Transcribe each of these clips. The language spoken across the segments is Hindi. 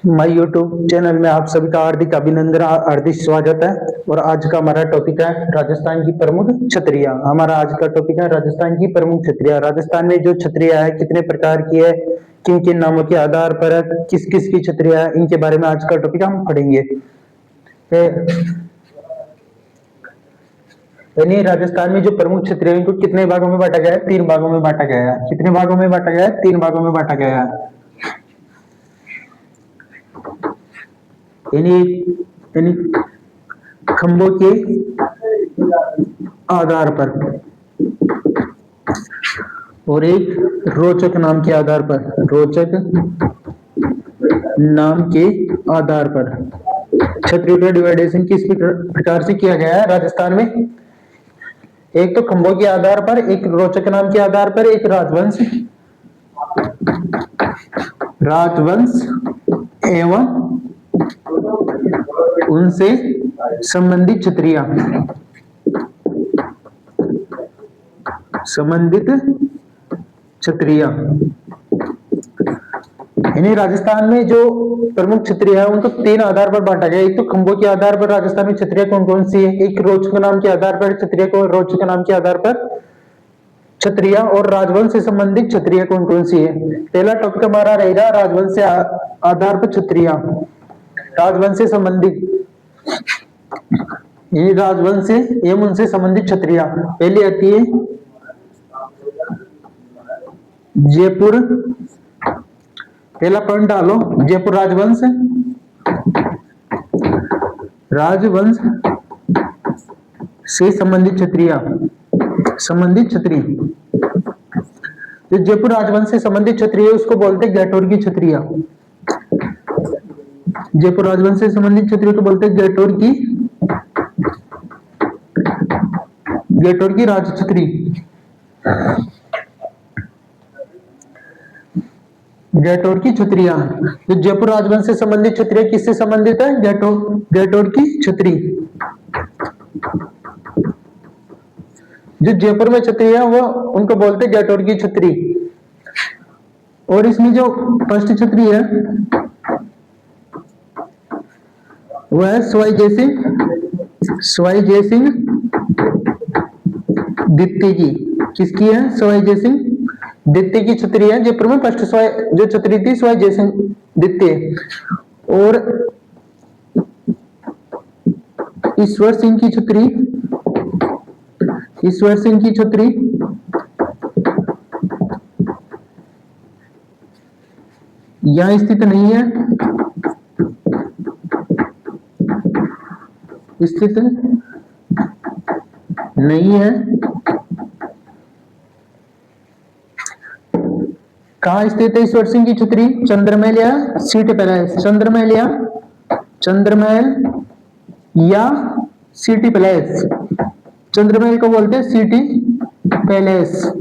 माय यूट्यूब चैनल में आप सभी का हार्दिक अभिनंदन, हार्दिक स्वागत है। और आज का हमारा टॉपिक है राजस्थान की प्रमुख छतरियां। हमारा आज का टॉपिक है राजस्थान की प्रमुख छतरियां। राजस्थान में जो छतरियां है कितने प्रकार की है, किन किन नामों के आधार पर है, किस किस की छतरियां है, इनके बारे में आज का टॉपिक हम पढ़ेंगे। यानी राजस्थान में जो प्रमुख छतरियां इनको कितने भागों में बांटा गया है? 3 भागों में बांटा गया है। कितने भागों में बांटा गया है? 3 भागों में बांटा गया है। यानी खंभों के आधार पर और एक रोचक नाम के आधार पर, रोचक नाम के आधार पर छतरियों का डिवाइडेशन किस प्रकार से किया गया है राजस्थान में? एक तो खंभों के आधार पर, एक रोचक नाम के आधार पर, एक राजवंश एवं उनसे संबंधित छतरियां, यानी राजस्थान में जो प्रमुख छतरियां हैं उनको 3 आधार पर बांटा गया। एक तो खंभों के आधार पर राजस्थान में छतरियां कौन कौन सी है, एक रोचक नाम के आधार पर छतरियां को रोचक नाम के आधार पर छतरियां, और राजवंश से संबंधित छतरियां कौन कौन सी है। पहला टॉपिक हमारा रहेगा राजवंश से आधार पर छतरियां, राजवंश से संबंधित, ये राजवंश से एवं उनसे संबंधित छतरियां। पहली आती है जयपुर, पहला पॉइंट डालो, जयपुर राजवंश, राजवंश से संबंधित छतरियां, संबंधित छतरी। जो जयपुर राजवंश से संबंधित छतरी है उसको बोलते हैं गैटोर की छतरियां। जयपुर राजवंश से संबंधित छतरियों को बोलते हैं गैटोर की राज छतरी। गैटोर की छतरियां, जो जयपुर राजवंश से संबंधित छतरियां किससे संबंधित है? गैटोर की छतरी। जो जयपुर में छतरी है वो उनको बोलते हैं गैटोर की छतरी। और इसमें जो फर्स्ट छतरी है वह है सवाई जयसिंह द्वितीय की। किसकी है? सवाई जयसिंह द्वितीय की छतरी है। जयपुर में फर्स्ट जो छतरी थी सवाई जयसिंह द्वितीय। और ईश्वर सिंह की छतरी, ईश्वर सिंह की छतरी यहां स्थित नहीं है, स्थित नहीं है। कहां स्थित है ईश्वर सिंह की छतरी? चंद्रमहल या सिटी पैलेस, चंद्रमहल या सिटी पैलेस। चंद्रमहल को बोलते हैं सिटी पैलेस।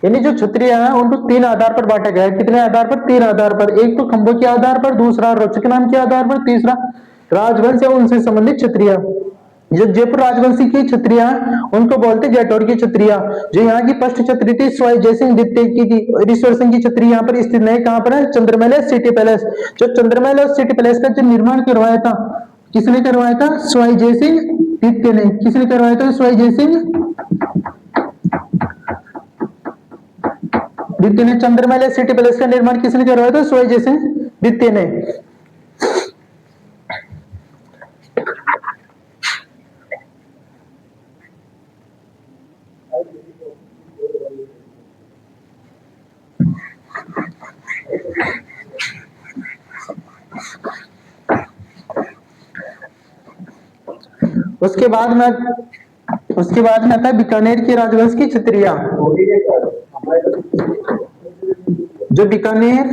यानी जो छतरियां हैं उनको 3 आधार पर बांटा गया है। कितने आधार पर? 3 आधार पर। एक तो खंभों के आधार पर, दूसरा रोचक नाम के आधार पर, तीसरा राजवंश या उनसे संबंधित छतरियां। जो जयपुर राजवंशी की छतरियां उनको बोलते हैं गैटोर की छतरियां। जो यहाँ की फर्स्ट छतरी थी सवाई जयसिंह द्वितीय की थी। ईश्वर सिंह की छतरी यहाँ पर स्थित नहीं, कहां पर है? Chandramahal City Palace. जो चंद्रमहल और सिटी पैलेस का जो निर्माण करवाया था, किसने करवाया था? सवाई जयसिंह द्वितीय ने। किसने करवाया था? सवाई जयसिंह द्वितीय ने। चंद्रमहल सिटी पैलेस का निर्माण किसने करवाया था? सवाई जयसिंह द्वितीय ने। उसके बाद में आता है बीकानेर की राजवंश की छतरियां। जो बीकानेर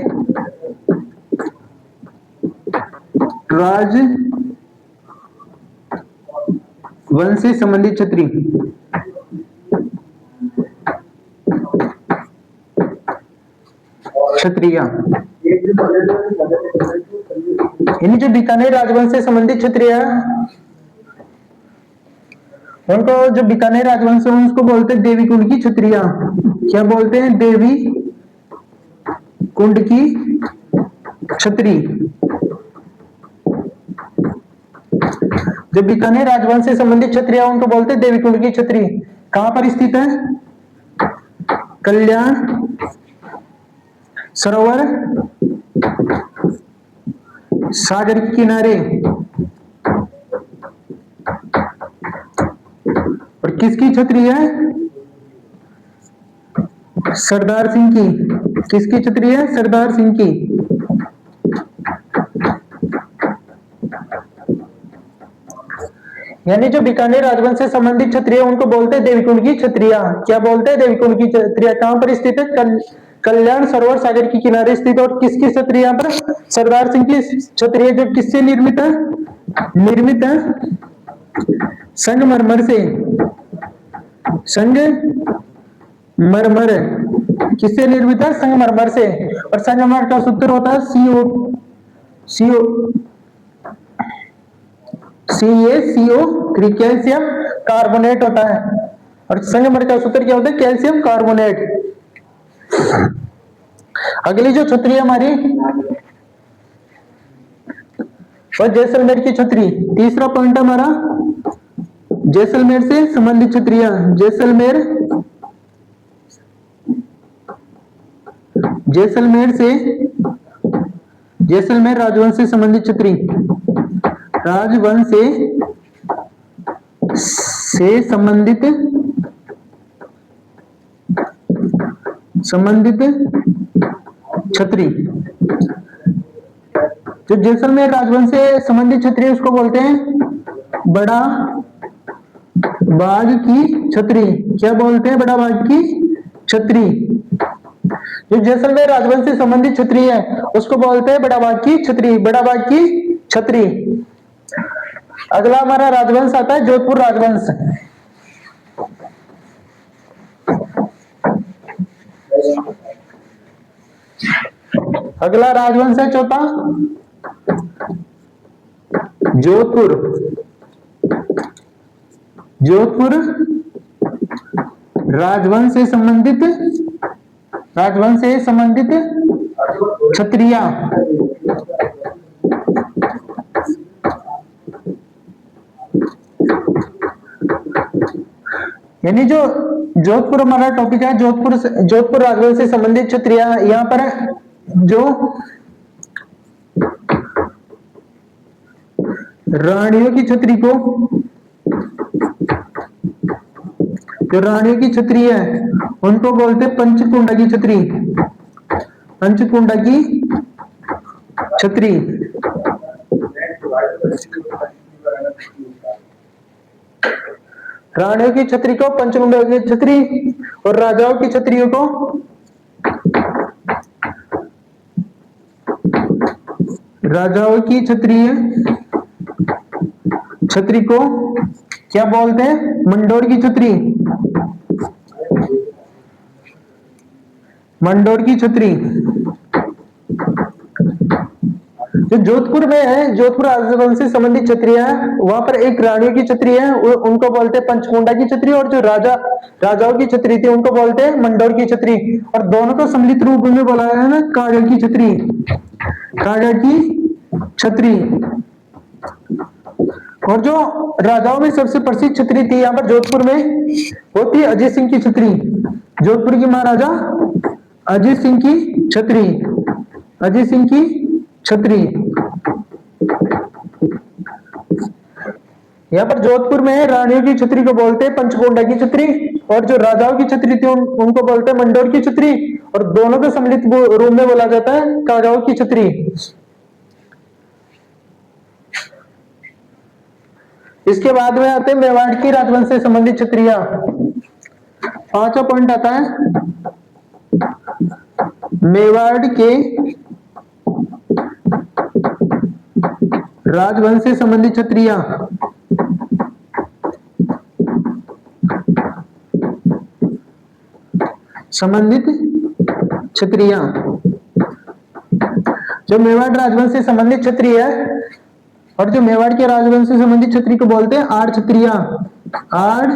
राजवंश से संबंधित छतरी, छतरियां, यानी जो बीकानेर राजवंश से संबंधित छतरियां उनको, जो बीकानेर राजवंश है उसको बोलते हैं देवी कुंड की छतरियां। क्या बोलते हैं? देवी कुंड की छत्री। जो बीकानेर राजवंश से संबंधित छत्री है उनको बोलते हैं देवी कुंड की छत्री। कहां पर स्थित है? कल्याण सरोवर सागर के किनारे। और किसकी छत्री है? सरदार सिंह की। किसकी छत्री है? सरदार सिंह की। यानी जो बीकानेर राजवंश से संबंधित छत्रियां उनको बोलते हैं देवीकुंड की छत्रियां। क्या बोलते हैं? देवीकुंड की छत्रियां। कहां पर स्थित है? कल्याण सरोवर सागर के किनारे स्थित। और किसकी छत्री यहाँ पर? सरदार सिंह की छत्री, जो किससे निर्मित है? निर्मित है संगमरमर से। संगमरमर किससे निर्मित है? संगमरमर से। और संगमरमर का सूत्र होता है CaCO कैल्शियम कार्बोनेट होता है। और संगमरमर का सूत्र क्या होता है? Calcium carbonate. अगली जो छतरी है हमारी और जैसलमेर की छतरी। तीसरा पॉइंट हमारा जैसलमेर से संबंधित छतरियां। जैसलमेर राजवंश से संबंधित छतरी। राजवंश से संबंधित छतरी। जो जैसलमेर राजवंश से संबंधित छतरी उसको बोलते हैं बड़ा बाघ की छतरी। क्या बोलते हैं? बड़ा बाघ की छतरी। जो जैसलमेर राजवंश से संबंधित छतरी है उसको बोलते हैं बड़ा बाघ की छतरी। बड़ा बाघ की छतरी। अगला हमारा राजवंश आता है जोधपुर राजवंश। अगला राजवंश है चौथा जोधपुर राजवंश से संबंधित क्षत्रिया। यानी जो जोधपुर हमारा टॉपिक है, जोधपुर राजवंश से संबंधित क्षत्रिया। यहाँ पर जो रानियों की छतरी है उनको बोलते पंचकुंडा की छतरी। पंचकुंडा की छतरी। रानियों की छतरी को पंचकुंडा की छतरी और राजाओं की छतरियों को राजाओं की छतरी को क्या बोलते हैं? मंडोर की छतरी। मंडोर की छतरी। जो जोधपुर में है, जोधपुर राजवंश से संबंधित छतरियां है, वहां पर एक रानियों की छतरी है उनको बोलते हैं पंचकुंडा की छतरी। और जो राजाओं की छतरी थी उनको बोलते हैं मंडोर की छतरी। और दोनों को सम्मिलित रूप में बोला है ना कागड़ की छतरी। कागड़ की छतरी। और जो राजाओं में सबसे प्रसिद्ध छतरी थी यहाँ पर जोधपुर में वो थी अजय सिंह की छतरी। जोधपुर की महाराजा अजय सिंह की छतरी। अजय सिंह की छतरी। यहाँ पर जोधपुर में रानियों की छतरी को बोलते हैं पंचकुंडा की छतरी। और जो राजाओं की छतरी थी उनको बोलते हैं मंडोर की छतरी। और दोनों को सम्मिलित रूप में बोला जाता है कागड़ों की छतरी। इसके बाद में आते हैं मेवाड़ की राजवंश से संबंधित छतरियां। पांचवा पॉइंट आता है मेवाड़ के राजवंश से संबंधित छतरियां। जो मेवाड़ राजवंश से संबंधित छतरी है और जो मेवाड़ के राजवंश से संबंधित छतरी को बोलते हैं आड़ छतरियां। आड़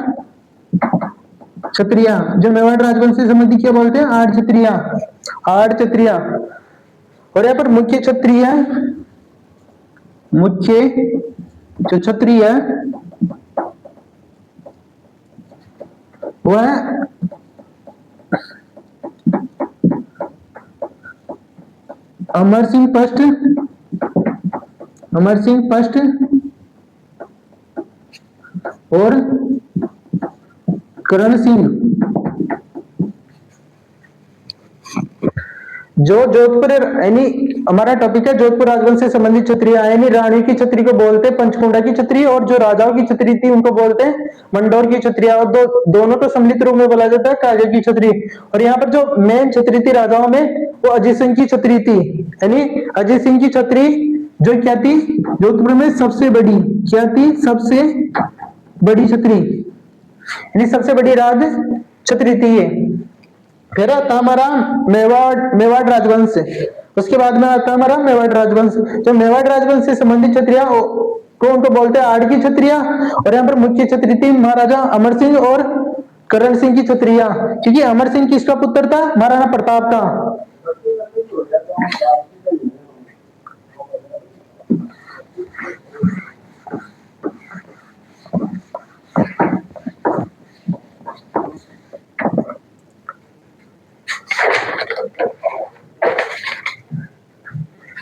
छतरियां। जो मेवाड़ राजवंश से संबंधित क्या बोलते हैं? आड़ छतरियां। आड़ छतरियां। और यहाँ पर मुख्य क्षत्रिय, मुख्य जो क्षत्रिय वह अमर सिंह फर्स्ट, अमर सिंह फर्स्ट और करण सिंह। जो जोधपुर यानी हमारा टॉपिक है जोधपुर राजवंश से संबंधित क्षत्रिय, यानी रानी की छत्री को बोलते हैं पंचकुंडा की छत्री, और जो राजाओं की छत्री थी उनको बोलते हैं मंडोर की छत्री। और दोनों को सम्मिलित रूप में बोला जाता है कागे की छत्री। और यहाँ पर जो मेन छत्री थी राजाओं में वो अजीत सिंह की छत्री थी, यानी अजीत सिंह की छत्री जो क्या थी जोधपुर में सबसे बड़ी, क्या थी सबसे बड़ी छत्री, यानी सबसे बड़ी राज छत्री थी ये। फिर आता हमारा मेवाड़ राजवंश, उसके बाद में आता हमारा मेवाड़ राजवंश। जो मेवाड़ राजवंश से संबंधित क्षत्रिया को उनको बोलते हैं आड़ की क्षत्रिया। और यहाँ पर मुख्य क्षत्रिय थी महाराजा अमर सिंह और करण सिंह की क्षत्रिया, क्योंकि अमर सिंह किसका पुत्र था, महाराणा प्रताप का।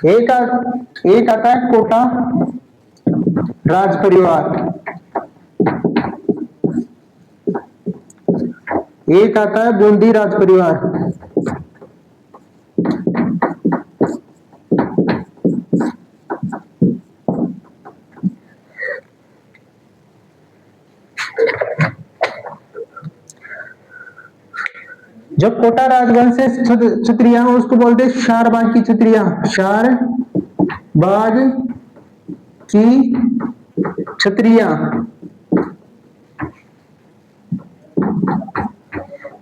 एक आता है कोटा राज परिवार, एक आता है बूंदी राज परिवार। जो कोटा राजवंश से क्षत्रिया उसको बोलते हैं शारबाग की क्षत्रिया, शारबाग की क्षत्रिया।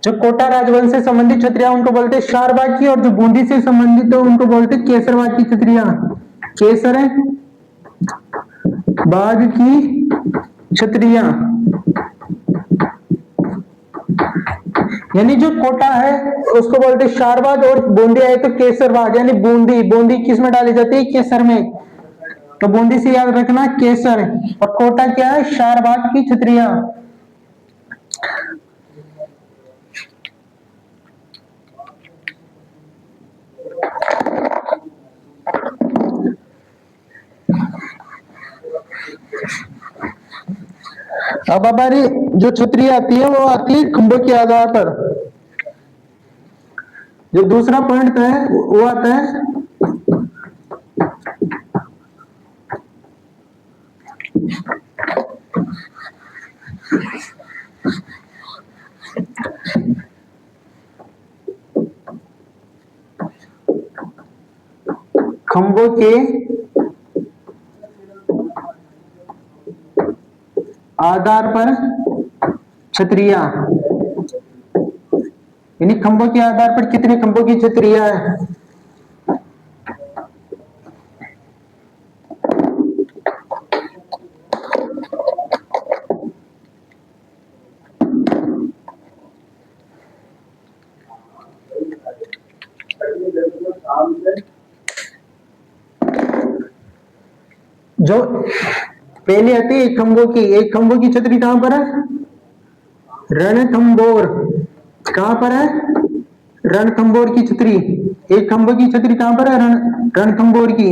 जो कोटा राजवंश से संबंधित क्षत्रिया उनको बोलते हैं शारबाग की, और जो बूंदी से संबंधित है उनको बोलते हैं केसरबाग की क्षत्रिया, केसर बाग की क्षत्रिया। यानी जो कोटा है उसको बोलते हैं शारबाग, और बूंदी है तो केसरबाग, यानी बूंदी, बूंदी किस में डाली जाती है, केसर में, तो बूंदी से याद रखना केसर। और कोटा क्या है, शारबाग की क्षत्रिया। अब हमारी जो क्षत्रिय आती है वो आती है खंभों के आधार पर। जो दूसरा पॉइंट है वो आता है खंभों के आधार पर क्षत्रिया, यानी खंभों के आधार पर कितने खंभों की क्षत्रिया है। जो पहले आती है एक खंभों की छतरी कहां पर है, रणथंबोर। कहां पर है, रणथंबोर की छतरी। एक खंभों की छतरी कहां पर है, रणथंबोर की।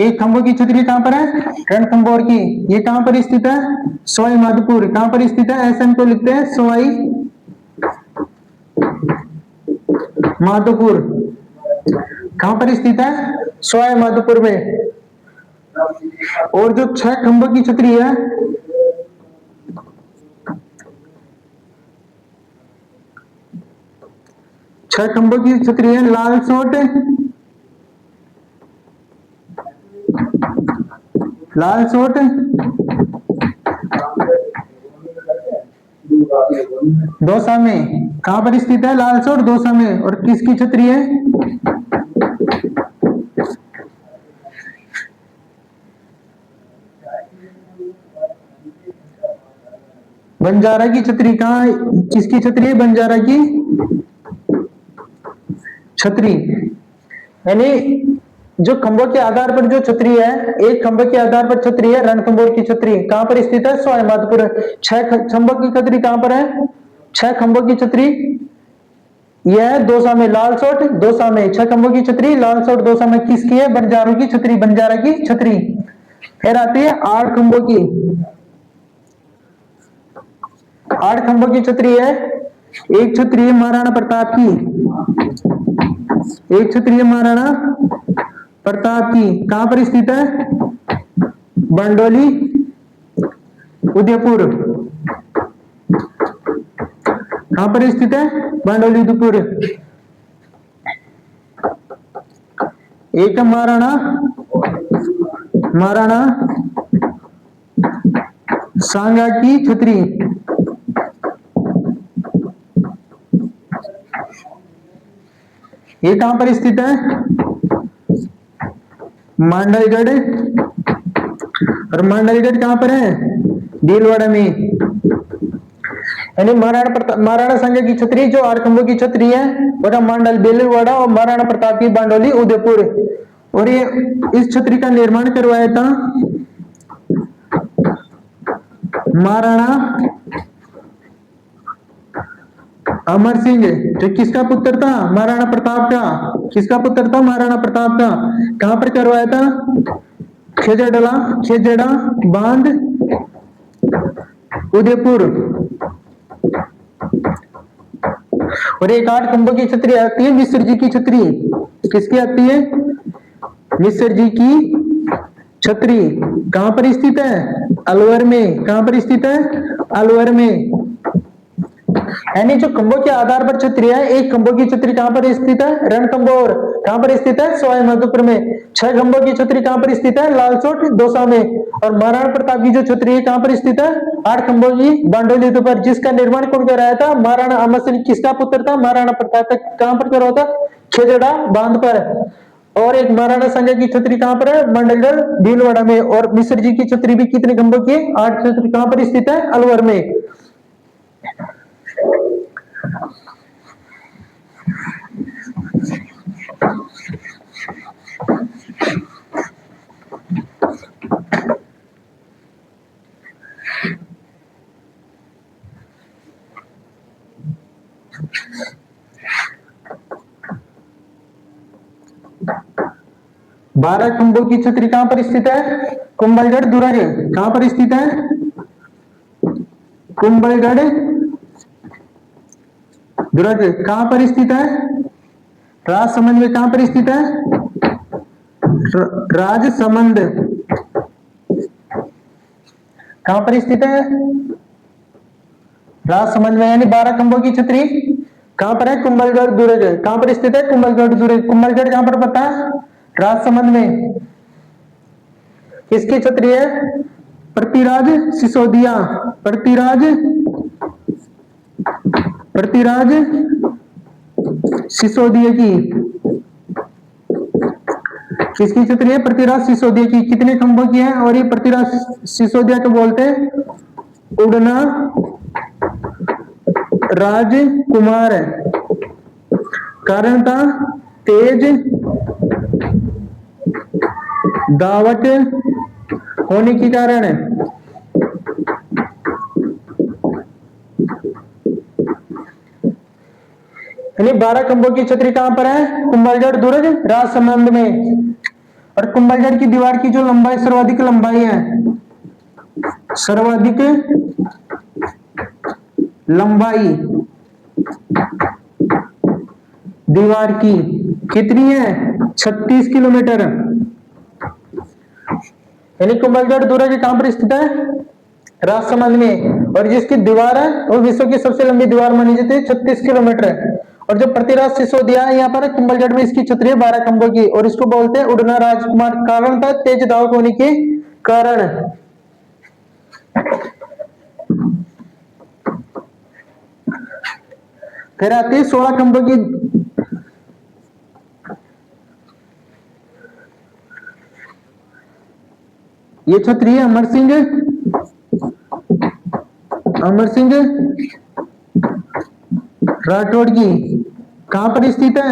एक खंभों की छतरी कहां पर है, रणथंबोर की। ये कहां पर स्थित है, सवाई माधोपुर। कहां पर स्थित है, ऐसा इनको लिखते हैं सवाई माधोपुर। कहां पर स्थित है, सवाई माधोपुर में। और जो 6 खंभों की छतरी है, छह खंभों की छतरी है लालसोट, लालसोट दौसा में। कहां पर स्थित है, लालसोट दौसा में। और किसकी छतरी है, बंजारा की छतरी। कहां, किसकी छतरी है, बंजारा की छतरी। यानी जो खंभों के आधार पर जो छतरी है, एक खंभे के आधार पर छतरी है रणथंभौर की छतरी, कहां पर स्थित है? सवाई माधोपुर। छह खंभों की छतरी कहां पर है? छह खंभों की छतरी यह है दौसा में, लालसोट दौसा में, छह खंभों की छतरी लालसोट दौसा में। किसकी है? बंजारों की छतरी, बंजारा की छतरी। फिर आती है आठ खंभों की, आठ खंभों की छतरी है, एक छतरी है महाराणा प्रताप की, एक छतरी है महाराणा प्रताप की, कहां पर स्थित है? बंडोली उदयपुर। कहां पर स्थित है? बंडोली उदयपुर। एक महाराणा, महाराणा सांगा की छतरी, ये कहां पर स्थित है? मांडलगढ़। और मांडलगढ़ कहां पर है? भीलवाड़ा में। यानी महाराणा सांगा की छतरी जो आठ खंभों की छतरी है वह मांडल भीलवाड़ा, और महाराणा प्रताप की बांडोली उदयपुर। और ये इस छतरी का निर्माण करवाया था महाराणा अमर सिंह, जो किसका पुत्र था? महाराणा प्रताप का। किसका पुत्र था? महाराणा प्रताप का। कहां पर करवाया था? खेजड़ा बांध उदयपुर। और एक आठ खंभों की छतरी आती है मिश्र जी की छतरी। किसकी आती है? मिश्र जी की छतरी। कहां पर स्थित है? अलवर में। कहां पर स्थित है? अलवर में। यानी जो खंभों के आधार पर छतरी है, एक खंभों की छतरी कहां पर स्थित है? रणथंभौर। कहां पर स्थित है? सवाई माधोपुर में। छह खंभों की छतरी कहां पर स्थित है? लालसोट दौसा में। और महाराणा प्रताप की जो छतरी है कहां पर स्थित है? आठ खंभों की बांडोली उदयपुर, जिसका निर्माण कौन कराया था? महाराणा अमर सिंह। किसका पुत्र था? महाराणा प्रताप का। कहां पर करवाया था? खेजड़ा बांध पर। और एक महाराणा सांगा की छतरी कहां पर है? मंडलगढ़ भीलवाड़ा में। और मिश्र जी की छतरी भी कितने खंभों की? आठ छतरी। कहां पर स्थित है? अलवर में। 12 खंभों की छतरी कहां पर स्थित है? कुंभलगढ़ दुर्ग। कहां पर स्थित है? कुंभलगढ़ दुर्ग। कहां पर स्थित है? राजसमंद में। कहां पर स्थित है? राजसमंद। कहां पर स्थित है? राजसमंद में। यानी 12 खंभों की छतरी कहां पर है? कुंभलगढ़ दुर्ग। कहां पर स्थित है? कुंभलगढ़ दुर्ग। कुंभलगढ़ कहां पर पता है? राजसमंद में। किसकी छतरी है? पृथ्वीराज सिसोदिया। पृथ्वीराज सिसोदिया की। किसकी छतरी है? पृथ्वीराज सिसोदिया की। कितने खंभों की है? और ये पृथ्वीराज सिसोदिया को बोलते हैं उड़ना राजकुमार। कारण था तेज दावत होने के कारण। यानी 12 खंभों की छतरी कहां पर है? कुंभलगढ़ दुर्ग राजसमंद में। और कुंभलगढ़ की दीवार की जो लंबाई, सर्वाधिक लंबाई है, सर्वाधिक लंबाई दीवार की कितनी है? 36 किलोमीटर। यानी कुंभलगढ़ दुर्ग कहां पर स्थित है? राजसमंद में। और जिसकी दीवार है वो विश्व की सबसे लंबी दीवार मानी जाती है, 36 किलोमीटर। और जो पृथ्वीराज सिसोदिया है यहाँ पर कुंभलगढ़ में, इसकी छतरी है 12 खंभों की, और इसको बोलते हैं उड़ना राजकुमार। कारण था तेज दावत होने के कारण। फिर आती है 16 खंभों की। ये छतरी है अमर सिंह राठौड़ की। कहां पर स्थित है?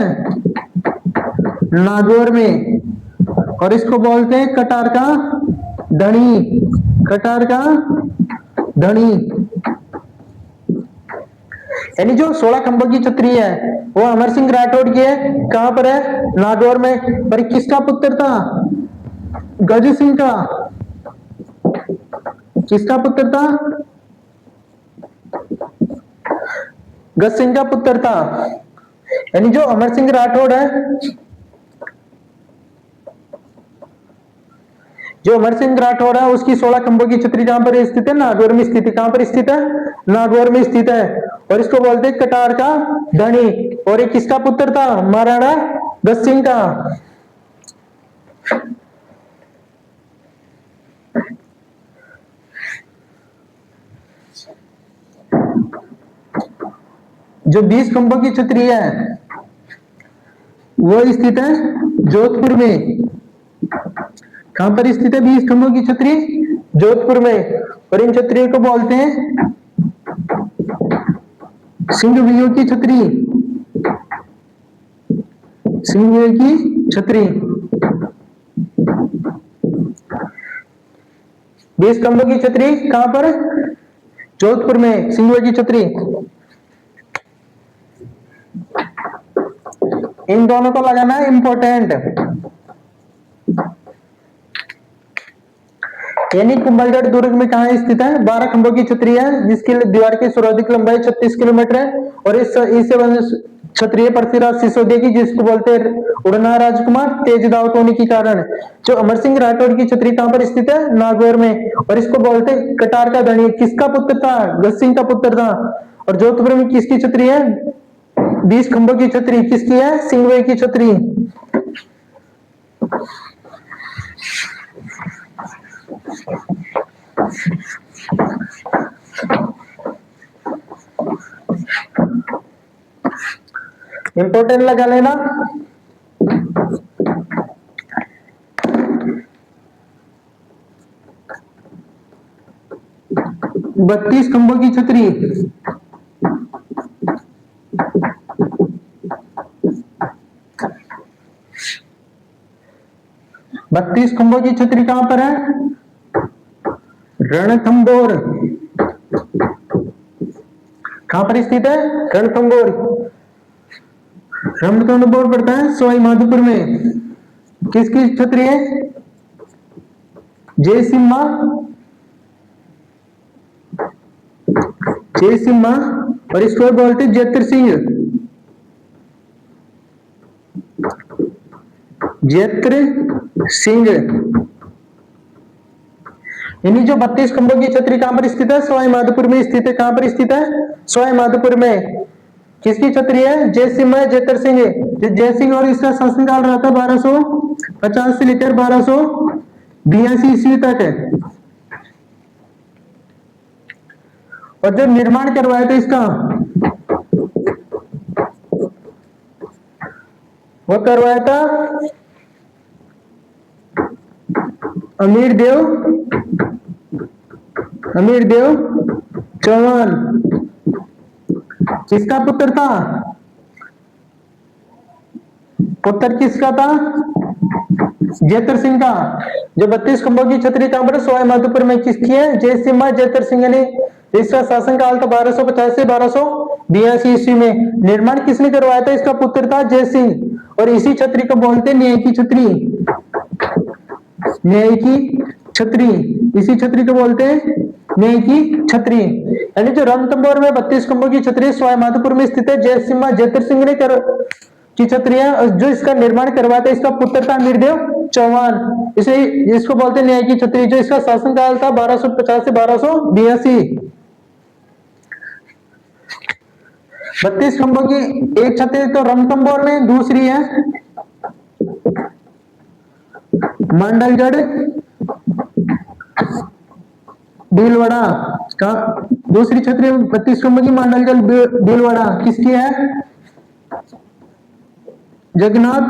नागौर में, और इसको बोलते हैं कटार का धनी, कटार का धनी। यानी जो 16 खंभों की छतरी है वो अमर सिंह राठौड़ की है, कहां पर है, नागौर में। पर किसका पुत्र था, गज सिंह का, किसका पुत्र था, गज सिंह का पुत्र था। यानी जो अमर सिंह राठौड़ है, जो अमर सिंह राठौड़ है उसकी 16 खंभों की छतरी कहां पर स्थित है, नागौर में स्थित है। कहां पर स्थित है, नागौर में स्थित है। और इसको बोलते हैं कटार का धनी। और ये किसका पुत्र था, महाराणा गज सिंह का। जो 20 खंभों की छतरी है वो स्थित है जोधपुर में। कहां पर स्थित है 20 खंभों की छतरी, जोधपुर में। और इन छतरियों को बोलते हैं सिंहवीयों की छतरी, सिंहवीयों की छतरी। 20 खंभों की छतरी कहां पर, जोधपुर में, सिंहवीयों की छतरी। इन दोनों को लगाना है इंपॉर्टेंट। यानी कुंभलगढ़ दुर्ग में कहां स्थित है, 12 खंभों की छतरी है जिसकी दीवार की सर्वाधिक लंबाई 36 किलोमीटर है। और इससे क्षत्रिय पृथ्वीराज सिसोदिया की, जिसको बोलते हैं उड़ना राजकुमार, तेज दावत होने के कारण। जो अमर सिंह राठौड़ की छतरी कहां पर स्थित है, नागौर में। और इसको बोलते हैं कटार का धनी, किसका पुत्र था, गज सिंह का पुत्र था। और जोधपुर में किसकी छतरी है, 20 खंभों की छतरी, किसकी है, सिंहवे की छतरी। इंपॉर्टेंट लगा लेना। बत्तीस खंभों की छतरी, बत्तीस खंभों की छतरी कहां पर है, रणथंबोर। कहां पर स्थित है, रणथंबोर। रणथंबोर पड़ता है सवाई माधोपुर में। किसकी छतरी है, जय सिम्हा, जय सिम्हा। और इसको बोलते जैत्र सिंह, जैत्र सिंह। यानी जो 32 खंभों की छतरी कहां पर स्थित है, सवाई माधोपुर में स्थित है। कहां पर स्थित है, सवाई माधोपुर में। किसकी छतरी है, जय सिंह, जैतर सिंह। जय सिंह और इसका शासनकाल रहा था 1250 से लेकर 1282 ईस्वी तक है। और जो निर्माण करवाया था इसका, वो करवाया था अमीर देव चौहान। किसका पुत्र था, पुत्र किसका था, जैतर सिंह का। जो 32 खंभों की छतरी कहां पर, सवाई माधोपुर में, किसकी है, जय सिम्हा, जैतर सिंह। ने इसका शासनकाल था 1250 से 1282 ईस्वी में। निर्माण किसने करवाया था, इसका पुत्र था जय सिंह। और इसी छतरी को बोलते हैं न्याय की छतरी, न्याय की छतरी। इसी छतरी को बोलते हैं न्याय की छतरी। यानी जो रणथंबोर में 32 खंभों की छतरी सवाई माधोपुर में स्थित है, जय सिम्हा, जैतर सिंह ने की छतरी है। जो इसका निर्माण करवाया था इसका पुत्र था अमीरदेव चौहान। इसे इसको बोलते हैं न्याय की छतरी। जो इसका शासनकाल था 1250 से 1282। 32 खंभों की एक छतरी तो रणथंबोर में, दूसरी है मंडलगढ़ भीलवाड़ा का। दूसरी छतरी 32 खंभों की मंडलगढ़ भीलवाड़ा, किसकी है, जगन्नाथ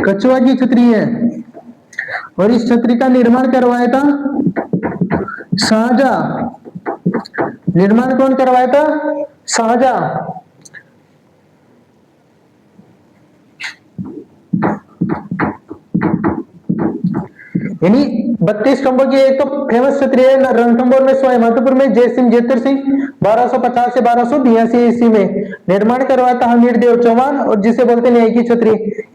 कछुआ की छतरी है। और इस छतरी का निर्माण करवाया था शाहजहां। निर्माण कौन करवाया था, शाहजहां, यानी 32 खंभों की एक तो फेमस क्षत्रिय है रणथंभौर में सवाई माधोपुर में जय सिंह जेतर सिंह 1250 से 1282 ईस्वी में निर्माण करवाया था हमीर देव चौहान, और जिसे बोलते हैं न्याय की छतरी।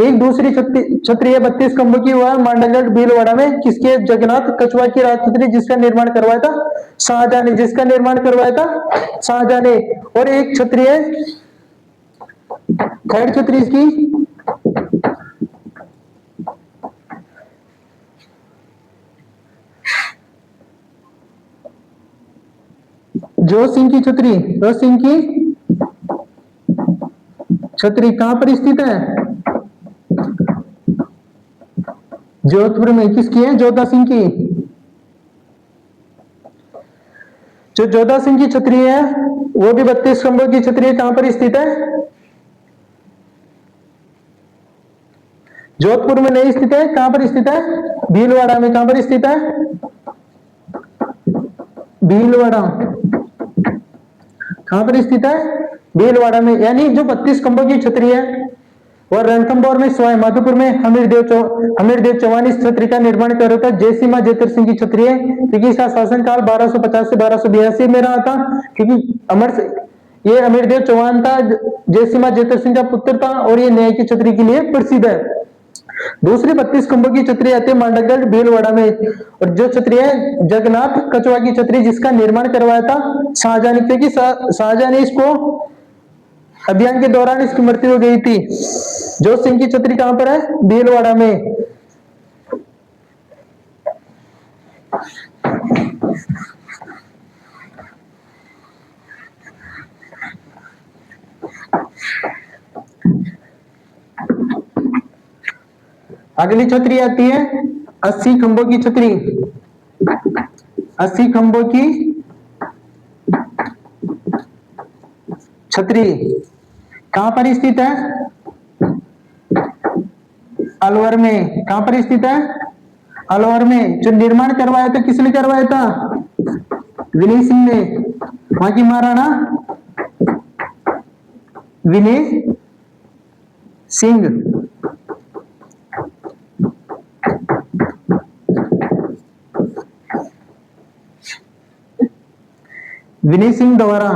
एक दूसरी छतरी 32 खंभों की हुआ मांडलगढ़ भीलवाड़ा में, किसके जगन्नाथ कछुआ की राजछत्री, जिसका निर्माण करवाया था शाहजहां ने, जिसका निर्माण करवाया था शाहजहां ने। और एक छतरी है थर्ड छतरी इसकी जो सिंह की छतरी, जो सिंह की छतरी कहां पर स्थित है? जोधपुर में। किसकी है? जोधा सिंह की। जो जोधा सिंह की छतरी है वो भी 32 खंभों की छतरी है। कहां पर स्थित है? जोधपुर में नहीं स्थित है। कहां पर स्थित है? भीलवाड़ा में। कहां पर स्थित है? भीलवाड़ा। कहां पर स्थित है? भीलवाड़ा में। यानी जो 32 खंभों की छतरी है और रणथंभौर में सवाई माधोपुर में हमीर देव चौहान इस छतरी का निर्माण कर रहा था। जयसिम्हा जेतर सिंह की छतरी है, क्योंकि इसका शासनकाल 1250 से 1282 में रहा था। क्योंकि ये हमीर देव चौहान था, जयसिम्हा जेतर सिंह का पुत्र था, और ये न्याय की छतरी के लिए प्रसिद्ध है। दूसरी 32 खंभों की छतरी आती है मांडलगढ़ भीलवाड़ा में, और जो छतरी है जगन्नाथ कछुआ की छतरी, जिसका निर्माण करवाया था शाहजहां ने, क्योंकि शाहजहां ने इसको अभियान के दौरान इसकी मृत्यु हो गई थी। जो सिंह की छतरी कहां पर है? भीलवाड़ा में। अगली छतरी आती है 80 खंभों की छतरी। 80 खंभों की छतरी कहां पर स्थित है? अलवर में। कहां पर स्थित है? अलवर में। जो निर्माण करवाया था किसने करवाया था? विनय सिंह ने। वहां की महाराणा विनय सिंह। विनय सिंह द्वारा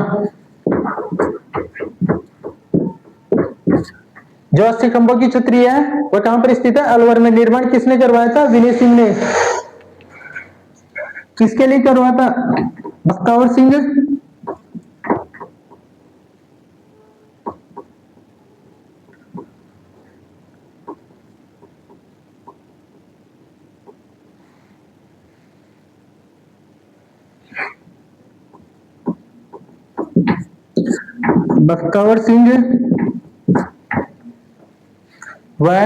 जो 80 खंभों की छतरी है वो कहां पर स्थित है? अलवर में। निर्माण किसने करवाया था? विनय सिंह ने। किसके लिए करवाया था? बख्तावर सिंह। बख्तावर सिंह वह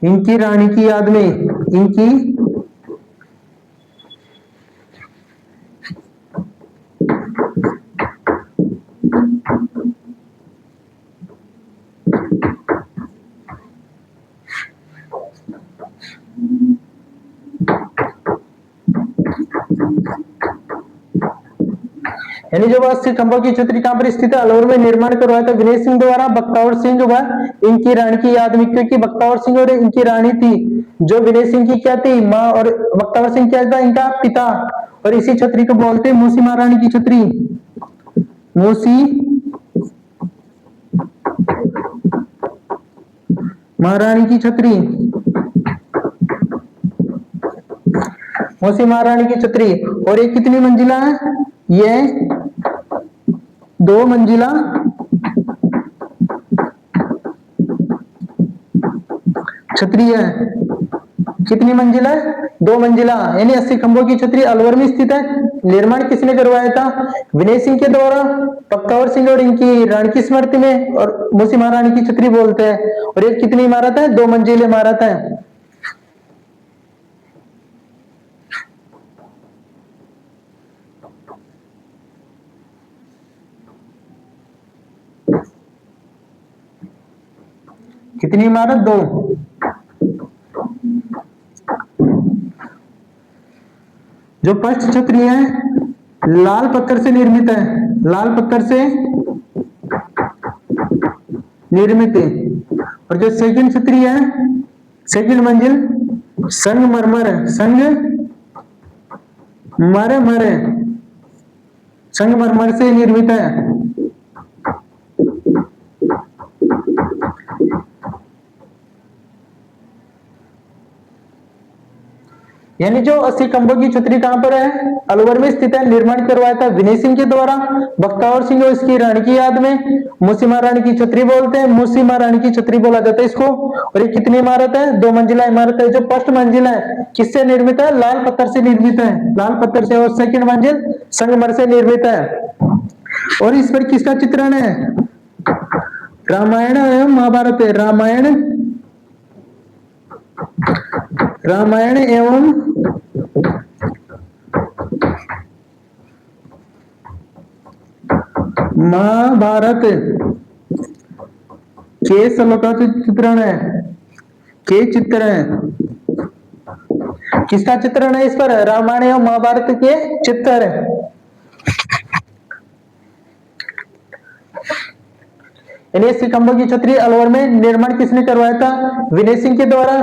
इनकी रानी की याद में, इनकी यानी जो 80 खंभों की छतरी कहां पर स्थित है? अलवर में। निर्माण करवाया था विनय सिंह द्वारा। बख्तावर सिंह व इनकी रानी की याद में, क्योंकि बख्तावर सिंह और इनकी रानी थी जो विनय सिंह की क्या थी? माँ, और बख्तावर सिंह क्या था? इनका पिता। और इसी छतरी को बोलते हैं मूसी महारानी की छतरी। मूसी महारानी की छतरी। मूसी महारानी की छतरी। और ये कितनी मंजिला है? ये 2 मंजिला छतरी है। कितनी मंजिला है? 2 मंजिला। यानी 80 खंभों की छतरी अलवर में स्थित है। निर्माण किसने करवाया था? विनय सिंह के द्वारा। बख्तावर सिंह और इनकी रानी की स्मृति में, और मूसी महारानी की छतरी बोलते हैं। और ये कितनी इमारत है? 2 मंजिल इमारत है। कितनी इमारत? 2। जो फर्स्ट छतरी है लाल पत्थर से निर्मित है, लाल पत्थर से निर्मित है। और जो सेकंड छतरी है, सेकंड मंजिल संगमरमर है, संगमरमर से निर्मित है। यानी जो 80 खंभों की छतरी कहां पर है? अलवर में स्थित है। निर्माण करवाया था विनय सिंह के द्वारा, बख्तावर सिंह और इसकी रानी की याद में। मूसीमा रानी की छतरी बोलते हैं, मूसीमा रानी की छतरी बोला जाता है इसको। और ये कितनी इमारत है? 2 मंजिला इमारत है। जो फर्स्ट मंजिल है किससे निर्मित है? लाल पत्थर से निर्मित है, लाल पत्थर से। और सेकंड मंजिल संगमर से निर्मित है। और इस पर किसका चित्रण है? रामायण एवं महाभारत है, रामायण एवं महाभारत के श्लोका का चित्रण है, के चित्र है। किसका चित्रण है इस पर? रामायण एवं महाभारत के चित्र है। खंभों की छतरी अलवर में निर्माण किसने करवाया था? विनय सिंह के द्वारा,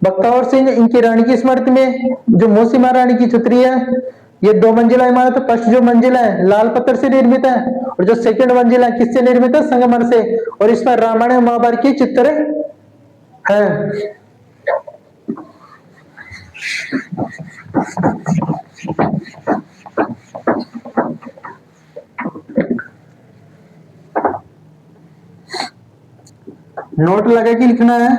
बख्तावर सिंह इनकी रानी की स्मृति में। जो मूसीमा रानी की छतरी है ये 2 मंजिला इमारत है। फर्स्ट जो मंजिल है लाल पत्थर से निर्मित है, और जो सेकंड मंजिल है किससे निर्मित है? संगमर से। और इस पर रामायण और महाभारत की चित्र है। नोट लगा के लिखना है।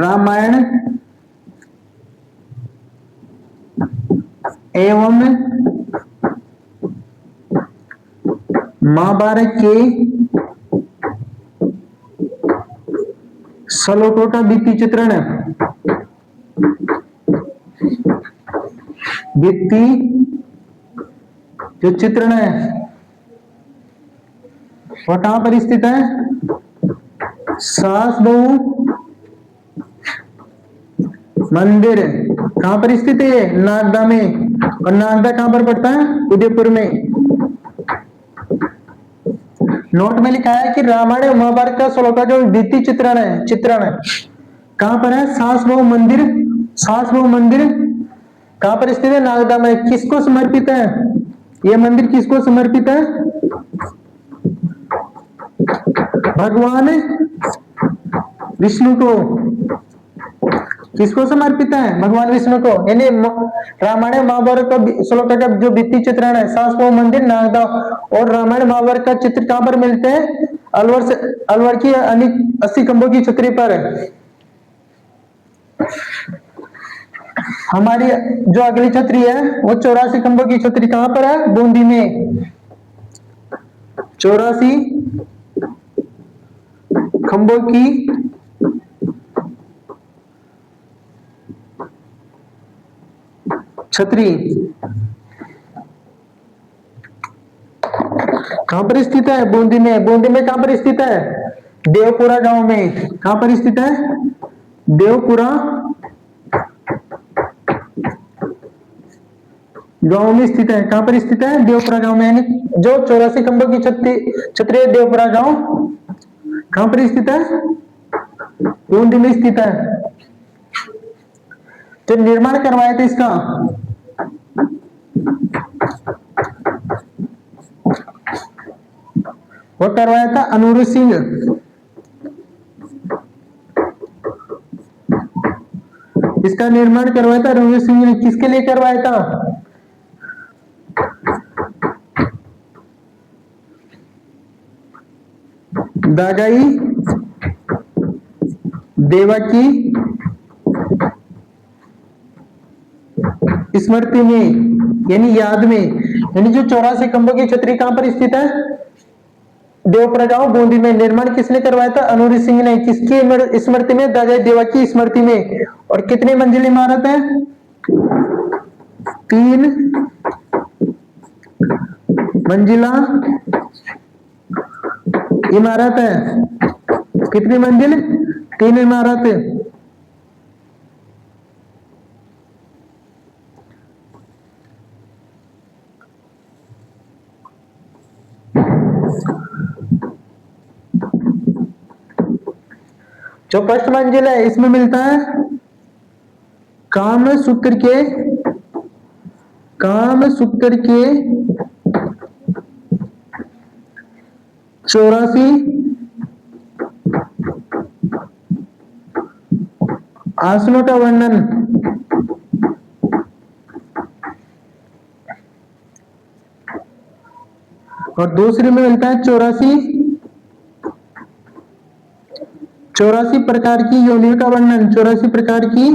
रामायण एवं महाभारत के श्लोकों का भित्ति चित्रण है। भित्ति जो चित्रण है वह कहां पर स्थित है? सासबहू मंदिर कहां पर स्थित है? नागदा में। और नागदा कहां पर पड़ता है? उदयपुर में। नोट में लिखा है कि रामायण और महाभारत का श्लोक का जो भित्ति चित्रण है कहां पर है? सासबहू मंदिर। सासबहू मंदिर कहां पर स्थित है? नागदा में। किसको समर्पित है यह मंदिर? किसको समर्पित है? भगवान विष्णु को। किसको समर्पित है? भगवान विष्णु को। यानी रामायण महाभारत का श्लोक का जो भित्ति चित्रण है सासबहू मंदिर नागदा। और रामायण महाभारत का चित्र कहां पर मिलते हैं? अलवर की 80 खंभों की छतरी पर। हमारी जो अगली छतरी है वो 84 खंभों की छतरी कहां पर है? बूंदी में। 84 खंभों की छतरी कहां पर स्थित है? बूंदी में। बूंदी में कहां पर स्थित है? देवपुरा गांव में। कहां पर स्थित है? देवपुरा गांव में स्थित है। कहां पर स्थित है? देवपुरा गांव में। यानी जो 84 खंभों की छतरी देवपुरा गांव कहां पर स्थित है? बूंदी में स्थित है। जो निर्माण करवाया था इसका वो करवाया था अनुरूप सिंह। इसका निर्माण करवाया था अनुरूप सिंह ने। किसके लिए करवाया था? दादाई देवकी स्मृति में, यानी याद में। यानी जो 84 खंभों की छतरी कहां पर स्थित है? देवपुरा गांव बूंदी में। निर्माण किसने करवाया था? अनुरूप सिंह ने। किसकी स्मृति में? दादाई देवकी स्मृति में। और कितनी मंजिल इमारत है? 3 मंजिला इमारत है। कितनी मंजिल? 3 इमारत। जो फर्स्ट मंजिल है इसमें मिलता है कामसूत्र के 84 आसनों का वर्णन। और दूसरी में मिलता है 84 प्रकार की योनियों का वर्णन। 84 प्रकार की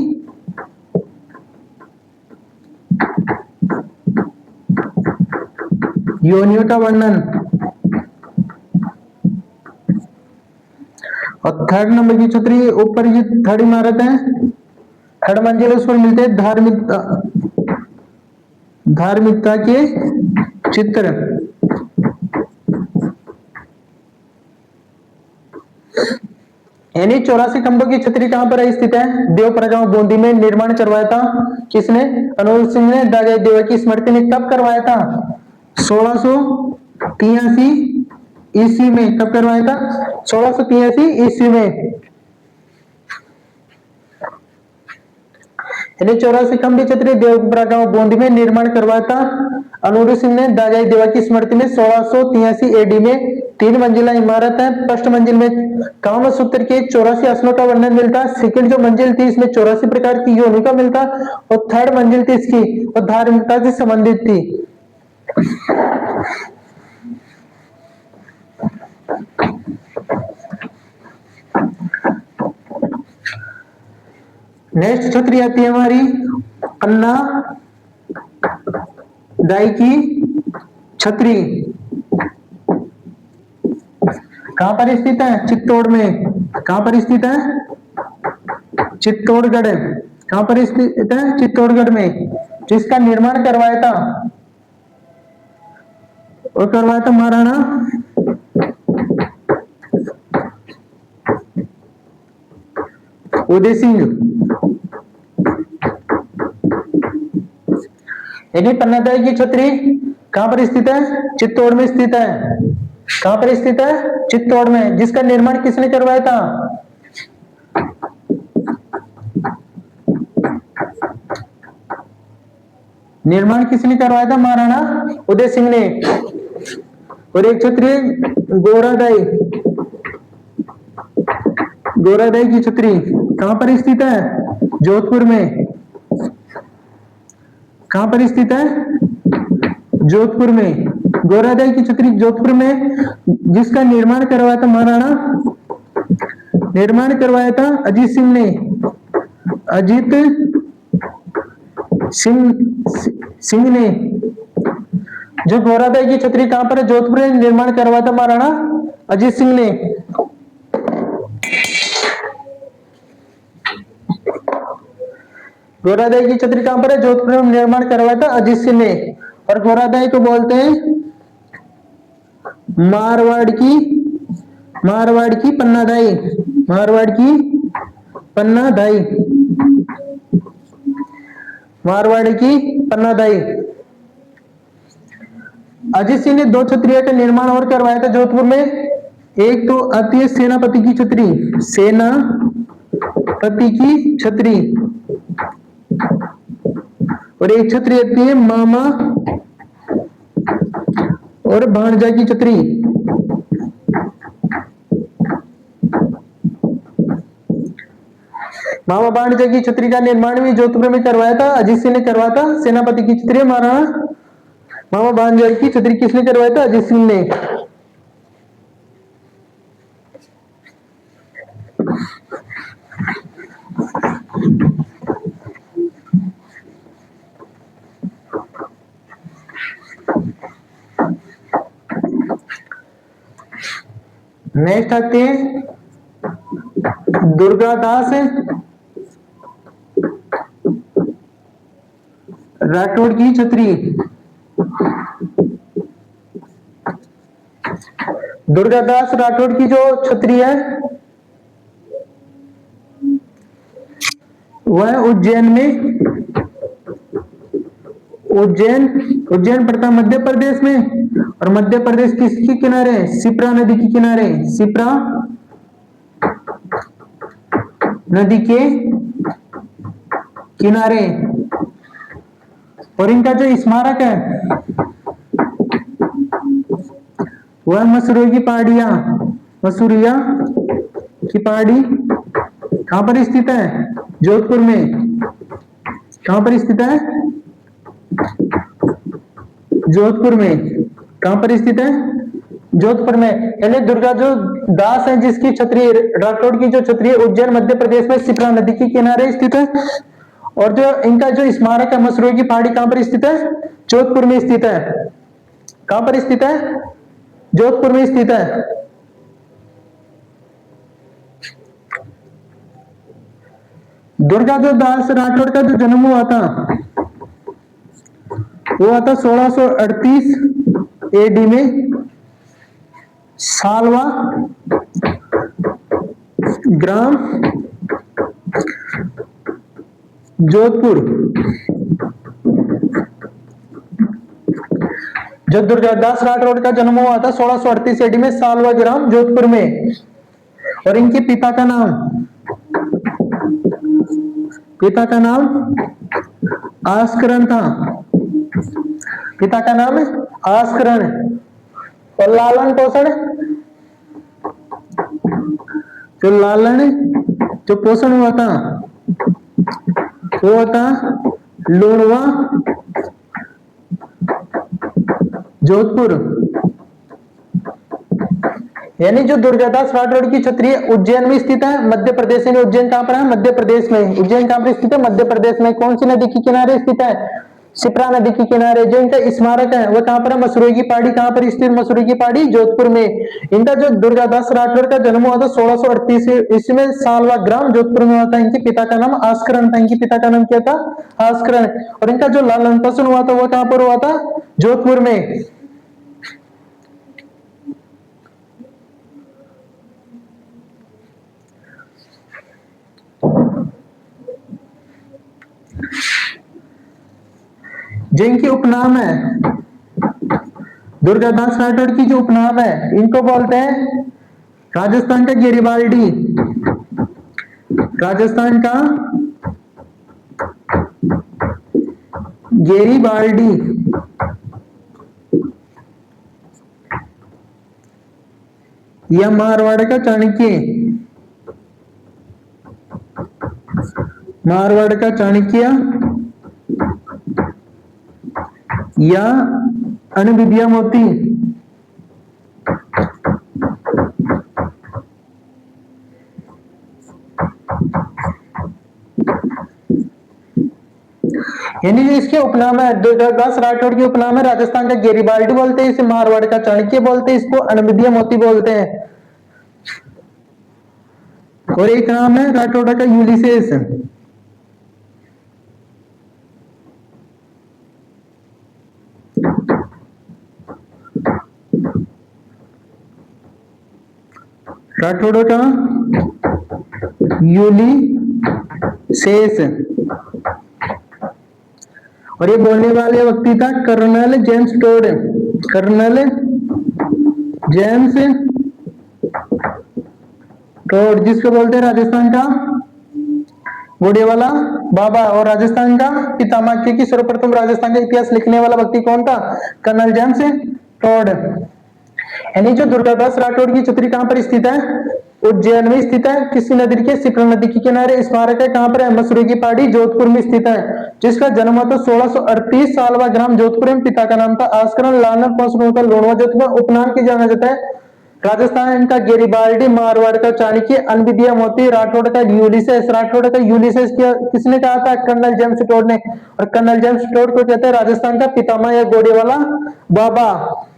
योनियों का वर्णन। और थर्ड नंबर की छतरी ऊपर ये थर्ड इमारत है, थर्ड मंजिल, उस पर मिलते हैं धार्मिकता के चित्र। यानी 84 खंभों की छतरी कहां पर स्थित है? देवपरा गांव बूंदी में। निर्माण करवाया था किसने? अनूर सिंह ने। दादा देवा की स्मृति में कब करवाया था? 1683 ईस्वी में। कब करवाया था? 1683 ईस्वी में। यानी 84 खंभे छतरी देवपरा गांव बूंदी में निर्माण करवाया था अनूर सिंह ने दादाई देवा की स्मृति में 1683 एडी में। 3 मंजिला इमारत है। फर्स्ट मंजिल में कामसूत्र के 84 आसनों का वर्णन मिलता। सेकंड जो मंजिल थी इसमें 84 प्रकार की योनि का मिलता। और थर्ड मंजिल थी इसकी और धार्मिकता से संबंधित थी। नेक्स्ट छतरी आती है हमारी पन्ना दाई की छतरी। कहां पर स्थित है? चित्तौड़ में। कहां पर स्थित है? चित्तौड़गढ़। कहां पर स्थित है? चित्तौड़गढ़ में। जिसका निर्माण करवाया था वो करवाया था महाराणा उदय सिंह। यानी पन्नादाई की छतरी कहां पर स्थित है? चित्तौड़ में स्थित है। कहां पर स्थित है? चित्तौड़ में। जिसका निर्माण किसने करवाया था? निर्माण किसने करवाया था? महाराणा उदय सिंह ने। और एक छतरी गोरादाई की छतरी कहां पर स्थित है? जोधपुर में। कहां पर स्थित है? जोधपुर में। गोरादाई की छतरी जोधपुर में। जिसका निर्माण करवाया था महाराणा, निर्माण करवाया था अजीत सिंह ने। अजीत सिंह ने। जो गोरादाई की छतरी कहां पर है? जोधपुर में। निर्माण करवाया था महाराणा अजीत सिंह ने। गोरादाई की छतरी कहां पर है? जोधपुर में। निर्माण करवाया था अजीत सिंह ने। और गोरादाई को बोलते हैं मारवाड़ की पन्नादाई। मारवाड़ की पन्नादाई। मारवाड़ की पन्नादाई। अजीत सिंह ने 2 छतरियों का निर्माण और करवाया था जोधपुर में। एक तो आती है सेनापति की छतरी। सेनापति की छतरी। और एक छतरी आती है मामा और भांजा की छतरी। मामा भांजा की छतरी का निर्माण भी जोधपुर में करवाया था। अजीत सिंह ने करवाया था। सेनापति की छतरी महाराणा मामा भांजा की छतरी किसने करवाया था? अजीत सिंह ने। नेक्स्ट आते हैं दुर्गादास राठौड़ की छतरी। दुर्गादास राठौड़ की जो छतरी है वह उज्जैन में। उज्जैन पड़ता मध्य प्रदेश में। और मध्य प्रदेश किसके किनारे? शिप्रा नदी के किनारे। शिप्रा नदी के किनारे। और इनका जो स्मारक है वह मसूरिया की पहाड़ियां, मसूरिया की पहाड़ी कहां पर स्थित है? जोधपुर में। कहां पर स्थित है? जोधपुर में। कहां पर स्थित है? जोधपुर में। यानी दुर्गा जो दास है जिसकी छतरी, राठौड़ की जो छतरी है उज्जैन मध्य प्रदेश में शिप्रा नदी के किनारे स्थित है। और जो इनका जो स्मारक है मसूरिया की पहाड़ी कहां पर स्थित है? जोधपुर में स्थित है। कहां पर स्थित है? जोधपुर में स्थित है। दुर्गा जो दास राठौड़ का जो जन्म हुआ था वो हुआ था 1638 एडी में सालवा ग्राम जोधपुर। जो दुर्गादास राठौड़ का जन्म हुआ था 1638 एडी में सालवा ग्राम जोधपुर में। और इनके पिता का नाम आस्करण था। पिता का नाम आस्करण। और लालन पोषण हुआ था वो था लूणवा जोधपुर। यानी जो दुर्गादास राठौड़ की छतरी उज्जैन में स्थित है, मध्य प्रदेश में। उज्जैन कहां पर है? मध्य प्रदेश में। उज्जैन कहां पर स्थित है? मध्य प्रदेश में। कौन सी नदी के किनारे स्थित है? शिप्रा नदी के किनारे। जो इनका स्मारक है वह कहां पर है? मसूरिया की पहाड़ी। कहां पर स्थित? मसूरिया की पहाड़ी जोधपुर में। इनका जो दुर्गादास राठौड़ का जन्म हुआ था 1638 ईस्वी में सालवा ग्राम जोधपुर में हुआ था। इनके पिता का नाम आस्करण था। इनके पिता का नाम क्या था? आस्करण। और इनका जो लालन पासन हुआ था वह कहां पर हुआ था? जोधपुर में। जिनकी उपनाम है दुर्गादास राठौड़ की जो उपनाम है इनको बोलते हैं राजस्थान का गेरिबाल्डी। राजस्थान का गेरिबाल्डी। या मारवाड़ का चाणक्य। मारवाड़ का चाणक्य या अनविद्या मोती। यानी जो इसके उपनाम है दुर्गादास राठौड़ की उपनाम है राजस्थान का गेरिबाल्डी बोलते हैं, इसे मारवाड़ का चाणक्य बोलते हैं, इसको अनविद्या मोती बोलते हैं। और एक नाम है राठौड़ का यूलिसेस। राठौड़ का यूलिसेस। और ये बोलने वाले व्यक्ति था Colonel James Tod. Colonel James Tod, जिसको बोलते हैं राजस्थान का घोड़े वाला बाबा और राजस्थान का पितामह, क्योंकि सर्वप्रथम राजस्थान का इतिहास लिखने वाला व्यक्ति कौन था? Colonel James Tod. यानी जो दुर्गादास राठौड़ की छतरी कहां पर स्थित है? उज्जैन में स्थित है। किसी नदी के? शिप्रा नदी के किनारे। स्मारक है कहां पर है? मसूरिया की पहाड़ी जोधपुर में स्थित है। जिसका जन्म हुआ था 1638 सालवा ग्राम जोधपुर में। पिता का नाम था आस्करण। लालन पासन होता लूणवा जोधपुर। उपनाम की जाना जाता है राजस्थान का गेरिबाल्डी, मारवाड़ का चाणक्य, अनविद्या मोती, राठौड़ का यूलिसेस। राठौड़ का यूलिसेस किसने कहा था? कर्नल जेम्स टोड ने। और कर्नल जेम्स टोड को कहते हैं राजस्थान का पितामह या घोड़े वाला बाबा।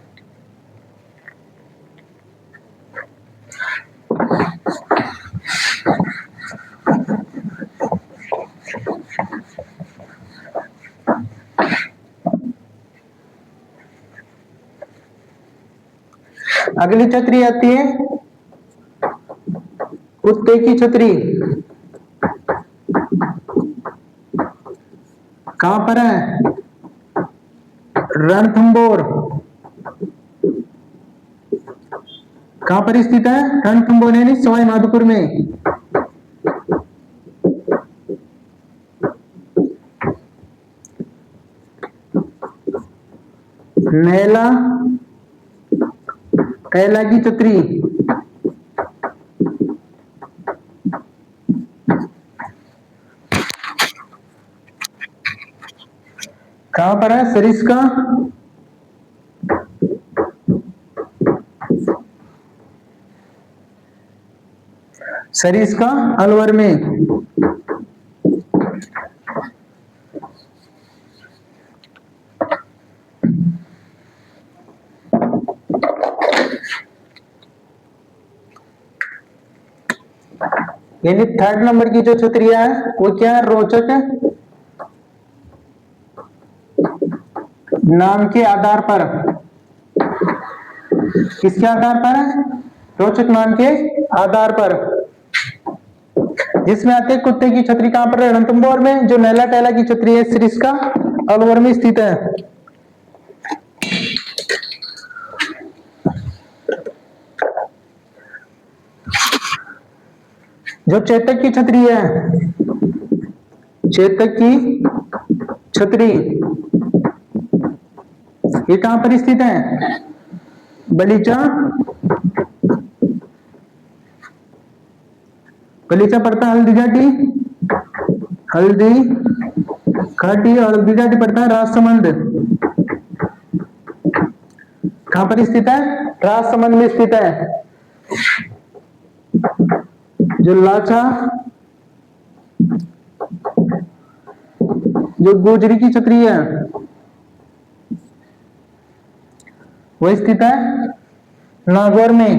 अगली छतरी आती है कुत्ते की छतरी। कहां पर है? रणथंबोर। कहां पर स्थित है? रणथंबोर यानी सवाई माधोपुर में। नैला कैला की छतरी कहां पर है? सरिस्का सरिस्का अलवर में। यानी थर्ड नंबर की जो छतरियां है वो क्या है? रोचक है नाम के आधार पर। किसके आधार पर है? रोचक नाम के आधार पर। जिसमें आते हैं कुत्ते की छतरी कहां पर है? रणथंभौर में। जो नैला कैला की छतरी है सरिस्का अलवर में स्थित है। जो चेतक की छतरी है, चेतक की छतरी ये कहां पर स्थित है? बलीचा। बलीचा पड़ता है हल्दी घाटी, हल्दी घाटी, और हल्दी घाटी पड़ता है राजसमंद। कहां पर स्थित है? राजसमंद में स्थित है। जो लाचा जो गोजरी की छतरी है वो स्थित है नागौर में।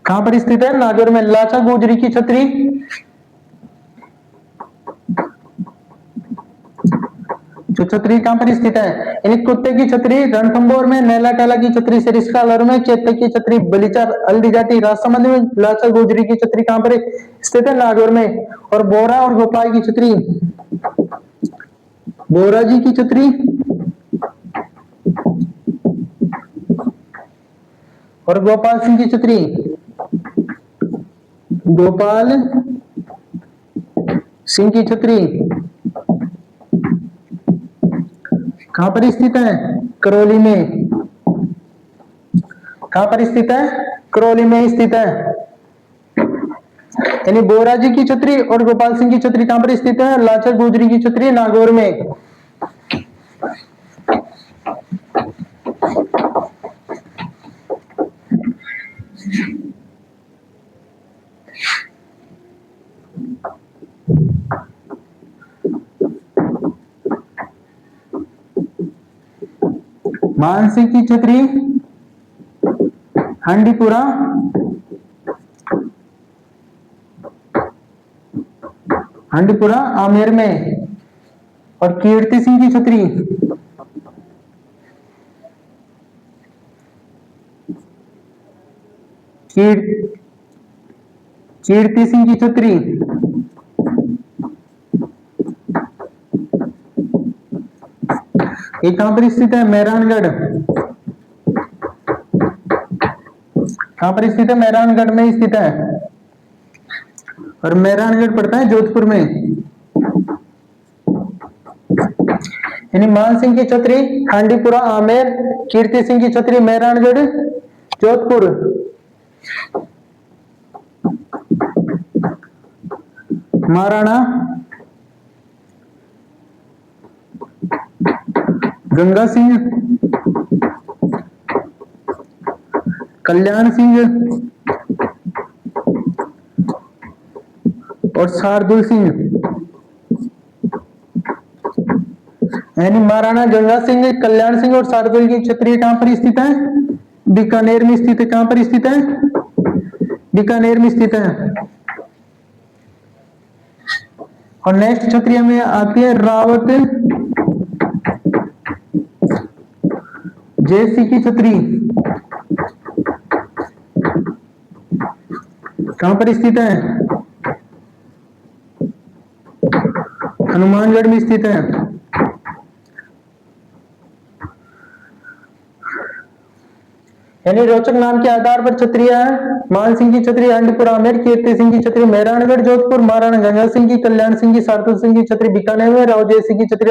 कहां पर स्थित है? नागौर में। लाचा गोजरी की छतरी जो छतरी कहां पर स्थित है? यानी कुत्ते की छतरी रणथंभौर में, नैला कैला की छतरी सरिस्का अलवर में, चेतक की छतरी बलीचा हल्दी घाटी राजसमंद में, लाचा गोजरी की छतरी कहां पर स्थित है? नागौर में। और बोरा और गोपाल की छतरी, बोरा जी की छतरी और गोपाल सिंह की छतरी, गोपाल सिंह की छतरी कहां पर स्थित है? करौली में। कहां पर स्थित है? करौली में स्थित है। यानी बोरा जी की छतरी और गोपाल सिंह की छतरी कहां पर स्थित है? लाचा गोजरी की छतरी नागौर में। मानसिंह की छतरी हंडीपुरा, हंडीपुरा आमेर में। और कीर्ति सिंह की छतरी कीर्ति सिंह की छतरी ये कहां पर स्थित है? मेहरानगढ़। कहां पर स्थित है? मेहरानगढ़ में स्थित है। और मेहरानगढ़ पड़ता है जोधपुर में। यानी मान सिंह की छतरी हांडीपुरा आमेर, कीर्ति सिंह की छतरी मेहरानगढ़ जोधपुर। महाराणा गंगा सिंह, कल्याण सिंह और शार्दुल सिंह। यानी महाराणा गंगा सिंह, कल्याण सिंह और शार्दुल की छतरी कहां पर स्थित है? बीकानेर में स्थित है। कहां पर स्थित है? बीकानेर में स्थित है। और नेक्स्ट छतरी में आती है रावत जयसिंह की छतरी। कहां पर स्थित है? हनुमानगढ़ में स्थित है। यानी रोचक नाम के आधार पर छत्रियां हैं। मान सिंह की छतरी अंडपुर आमेर, कीर्ति सिंह की छतरी मेहरानगढ़ जोधपुर, महाराणा गंगा सिंह की, कल्याण सिंह की, सारथी सिंह की छतरी बीकानेर में, राव जय सिंह की छतरी।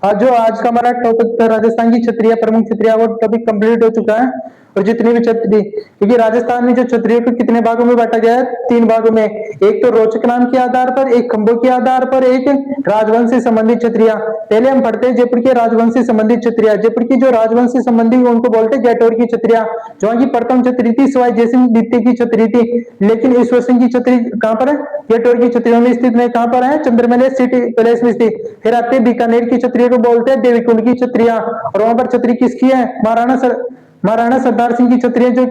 आज जो आज का हमारा टॉपिक था राजस्थान की छतरियां, प्रमुख छतरियां, वो टॉपिक कंप्लीट हो चुका है। और जितनी भी छतरी, क्योंकि राजस्थान में जो छतरियों को कितने भागों में बांटा गया है, 3 भागों में। एक तो रोचक नाम के आधार पर, एक खंभों के आधार पर, एक राजवंश से संबंधित छतरियां। पहले हम पढ़ते हैं जयपुर के राजवंश से संबंधित छतरियां। जयपुर की जो राजवंश से संबंधित उनको बोलते हैं गैटोर की छतरियां। जो की प्रथम छतरी थी सवाई जयसिंह द्वितीय की छतरी थी, लेकिन ईश्वर सिंह की छतरी कहां पर है? गैटोर की छतरियों में स्थित में। कहां पर है? चंद्रमैल सिटी पैलेस में स्थित। फिर आते हैं बीकानेर की छतरियों को बोलते हैं देवीकुंड की छतरियां। और वहां पर छतरी किसकी है? महाराणा सरदार सिंह की छतरियां, जो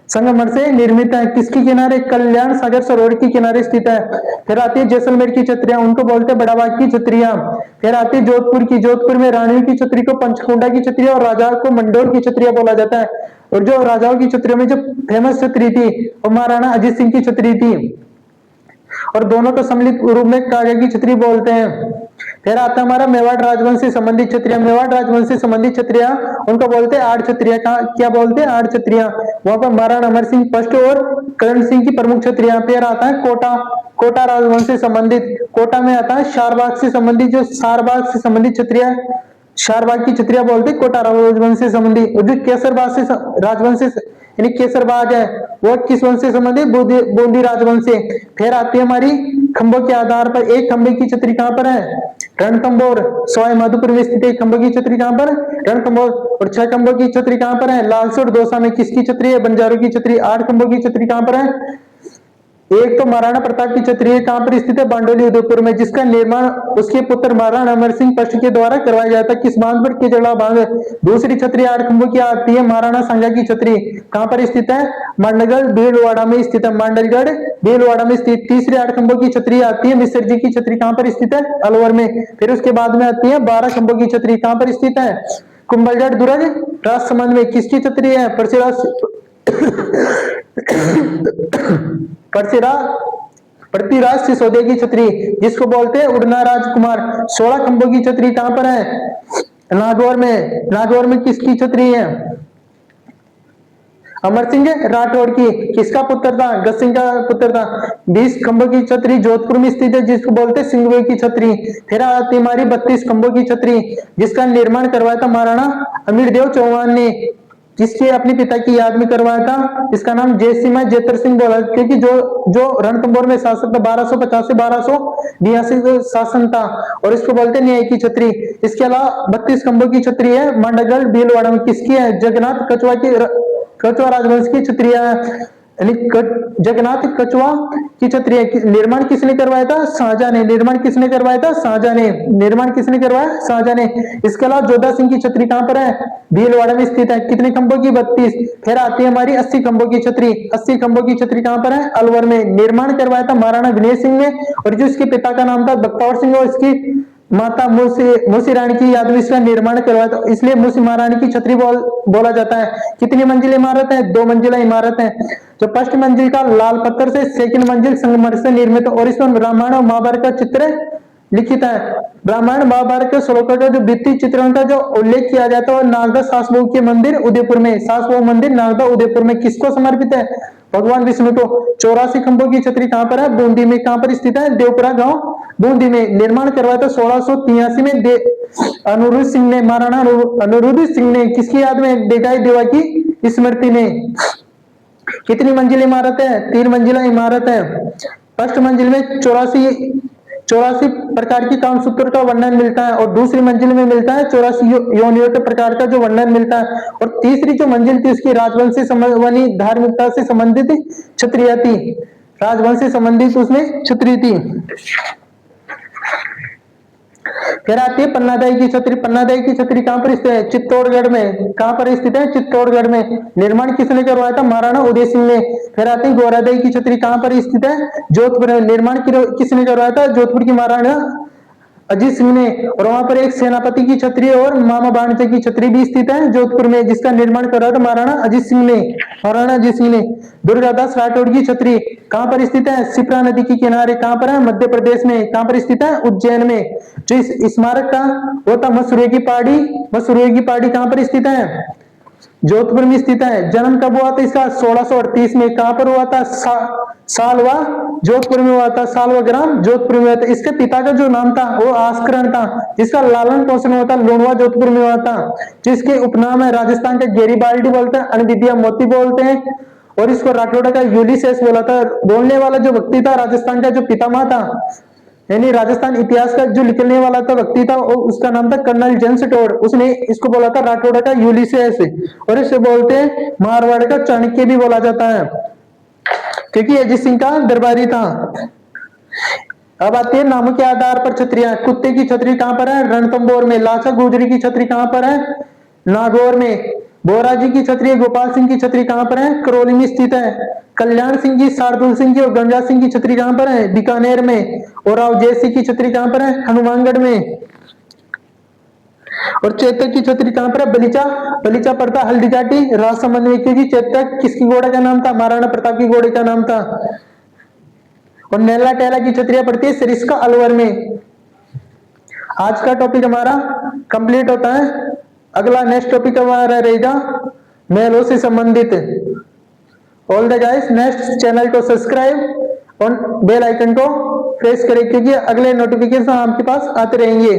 संगमरमर से निर्मित है। किसके किनारे? कल्याण सागर सरोवर के किनारे स्थित है। फिर आती है जैसलमेर की छतरियां, उनको बोलते हैं बड़ा बाग की छतरियां। फिर आती है जोधपुर की। जोधपुर में रानियों की छतरी को पंचकुंडा की छतरियां और राजा को मंडोर की छतरियां बोला जाता है। और जो राजाओं की छतरियों में जो फेमस छतरी थी वो महाराणा अजीत सिंह की छतरी थी। और दोनों को सम्मिलित रूप में कागे की छतरी बोलते हैं। फिर आता है हमारा मेवाड़ राजवंश से संबंधित छतरियां। मेवाड़ राजवंश से संबंधित छतरियां उनको बोलते हैं आठ छतरियां। क्या बोलते हैं? आठ छतरियां। वहां पर महाराणा अमर सिंह फर्स्ट और करण सिंह की प्रमुख छतरियां। फिर आता है कोटा। कोटा राजवंश से संबंधित, कोटा में आता है शारबाग से संबंधित, जो शारबाग से संबंधित छतरियां, शारबाग की छतरियां बोलते हैं कोटा राजवंश से संबंधित। और जो केसरबाग से राजवंश से यानी केसरबाग है, वो किस वंश से संबंधित? बूंदी राजवंश से। फिर आती है हमारी खंभों के आधार पर। एक खंभे की छतरी कहां पर है? रणथंभौर। सवाई माधोपुर में स्थित एक खंभों की छतरी कहां पर? रणथंभौर। और 6 खंभों की छतरी कहां पर है? लालसोट दौसा में। किसकी छतरी है? बंजारों की छतरी। 8 खंभों की छतरी कहां पर है? एक तो महाराणा प्रताप की छतरी है, कहां पर स्थित है? बांडोली उदयपुर में, जिसका निर्माण उसके पुत्र महाराणा अमर सिंह फर्स्ट के द्वारा करवाया जाता है। किस बांध पर? केजड़ा बांध। दूसरी छतरी 8 खंभों की आती है महाराणा सांगा की छतरी। कहां पर स्थित है? मांडलगढ़ भीलवाड़ा में स्थित है। मांडलगढ़ भीलवाड़ा में स्थित। तीसरी 8 खंभों की छतरी आती है मिश्र जी की छतरी। कहां पर स्थित है? अलवर में। फिर उसके बाद में आती है 12 खंभों की छतरी। कहां पर स्थित है? कुंभलगढ़ दुर्ग राजसमंद में। किसकी छतरी है? पृथ्वीराज सिसोदिया की छतरी, जिसको बोलते हैं उड़ना राजकुमार। 16 खंभों की छतरी कहां पर है? नागौर में। नागौर में किसकी छतरी है? अमर सिंह राठौड़ की। किसका पुत्र था? गज सिंह का पुत्र था। 20 खंभों की छतरी जोधपुर में स्थित है, जिसको बोलते हैं सिंगवे की छतरी। फिर आती हमारी 32 खंभों की छतरी, जिसका निर्माण करवाया था महाराणा अमीरदेव चौहान ने। किसके? अपने पिता की याद में करवाया था। इसका नाम जयसिंह जेतर सिंह बोला, क्योंकि जो रणथंभौर में शासक था 1250 से 1282 शासन था। और इसको बोलते हैं न्याय की छतरी। इसके अलावा 32 खंभों की छतरी है मांडलगढ़ भीलवाड़ा में। किसकी है? जगन्नाथ कछुआ राजवंश की छतरियां है। जगन्नाथ कछुआ की छतरी। निर्माण किसने करवाया था? शाहजहां ने। निर्माण किसने करवाया था? शाहजहां ने। निर्माण किसने करवाया? शाहजहां ने। इसके अलावा जोधा सिंह की छतरी कहां पर है? भीलवाड़ा में स्थित है। कितने खंभों की? 32। फिर आती है हमारी 80 खंभों की छतरी। 80 खंभों की छतरी कहां पर है? अलवर में। निर्माण करवाया था महाराणा विनय सिंह ने। और जो इसके पिता का नाम था बख्तावर सिंह, और इसकी माता मूसी रानी की याद में इसका निर्माण करवाया था, इसलिए मूसी महारानी की छतरी बोला जाता है। कितनी मंजिल इमारत है? 2 मंजिला इमारत है। जो फर्स्ट मंजिल का लाल पत्थर से, सेकंड मंजिल संगमरमर से निर्मित, और इसमें रामायण और महाभारत का चित्र लिखित है। रामायण महाभारत के श्लोकों का जो भित्ति चित्रण का जो उल्लेख किया जाता है, नागदा सासबहू के मंदिर उदयपुर में। सासबहू मंदिर नागदा उदयपुर में किसको समर्पित है? भगवान विष्णु को। 84 खंभों की छतरी कहां पर है? बूंदी में। कहां पर स्थित है? देवपुरा गांव बूंदी में। निर्माण करवाया था 1683 में अनिरुद्ध सिंह ने। महाराणा अनिरुद्ध सिंह ने किसकी याद में? देगाई देवा की स्मृति में। कितनी मंजिल इमारत है? 3 मंजिला इमारत है। फर्स्ट मंजिल में 84 प्रकार की कामसूत्र का वर्णन मिलता है, और दूसरी मंजिल में मिलता है 84 योनियों के प्रकार का जो वर्णन मिलता है। और तीसरी जो मंजिल थी उसकी राजवंश से संबंधित, धार्मिकता से संबंधित छतरियां थी। राजवंश से संबंधित उसमें छतरी थी। फिर आती है पन्नादाई की छतरी। पन्नादाई की छतरी कहां पर स्थित है? चित्तौड़गढ़ में। कहां पर स्थित है? चित्तौड़गढ़ में। निर्माण किसने करवाया था? महाराणा उदय सिंह ने। फिर आती है गोरादाई की छतरी। कहां पर स्थित है? जोधपुर में। निर्माण किसने करवाया था? जोधपुर की महाराणा अजीत सिंह ने। और वहां पर एक सेनापति की छतरी और मामा बाणिज्य की छतरी भी स्थित है जोधपुर में, जिसका निर्माण करवाया था महाराणा अजीत सिंह ने। महाराणा अजीत सिंह ने। दुर्गादास राठौड़ की छतरी कहां पर स्थित है? शिप्रा नदी के किनारे। कहां पर है? मध्य प्रदेश में। कहां पर स्थित है? उज्जैन में। जो इस स्मारक का वो था मसूरिया की पहाड़ी। मसूरिया की पहाड़ी कहां पर स्थित है? जोधपुर में स्थित है। जन्म कब हुआ था इसका? 1638 में। कहां पर हुआ था? साल हुआ जोधपुर में हुआ था। साल व ग्राम जोधपुर में हुआ था। इसके पिता का जो नाम था वो आस्करण था, जिसका लालन पोषण हुआ था लूणवा जोधपुर में हुआ था। जिसके उपनाम है राजस्थान का गेरीबाल्डी बोलते हैं, अनविद्या मोती बोलते हैं, और इसको राठौड़ का यूलिसेस बोला था। बोलने वाला जो व्यक्ति था राजस्थान का जो पितामह था, यानी राजस्थान इतिहास का जो लिखने वाला था व्यक्ति था, उसका नाम था कर्नल जेम्स टोड। उसने इसको बोला था राठौड़ का यूलिसेस, और इसे बोलते हैं मारवाड़ का चाणक्य भी बोला जाता है, क्योंकि अजीत सिंह का दरबारी था। अब आती है नामों के आधार पर छतरियां। कुत्ते की छतरी कहां पर है? रणथंभौर में। लाचा गुजरी की छतरी कहां पर है? नागौर में। बोराजी की छतरी, गोपाल सिंह की छतरी कहां पर है? करौली में स्थित है। कल्याण सिंह जी, शार्दुल सिंह जी और गंगा सिंह की छतरी कहां पर है? बीकानेर में। और राव जय सिंह की छतरी कहां पर है? हनुमानगढ़ में। और चेतक की छतरी कहां पर है? बलीचा। बलीचा पड़ता हल्दी घाटी राजसमंद में, क्योंकि चेतक किसकी घोड़े का नाम था? महाराणा प्रताप की घोड़े का नाम था। और नेला टेला की छतरियां पड़ती है सरिस्का अलवर में। आज का टॉपिक हमारा कंप्लीट होता है। अगला नेक्स्ट टॉपिक हमारा रहेगा मेलों से संबंधित। All the guys, next channel को सब्सक्राइब और बेल आइकन को प्रेस करें, क्योंकि अगले नोटिफिकेशन आपके पास आते रहेंगे।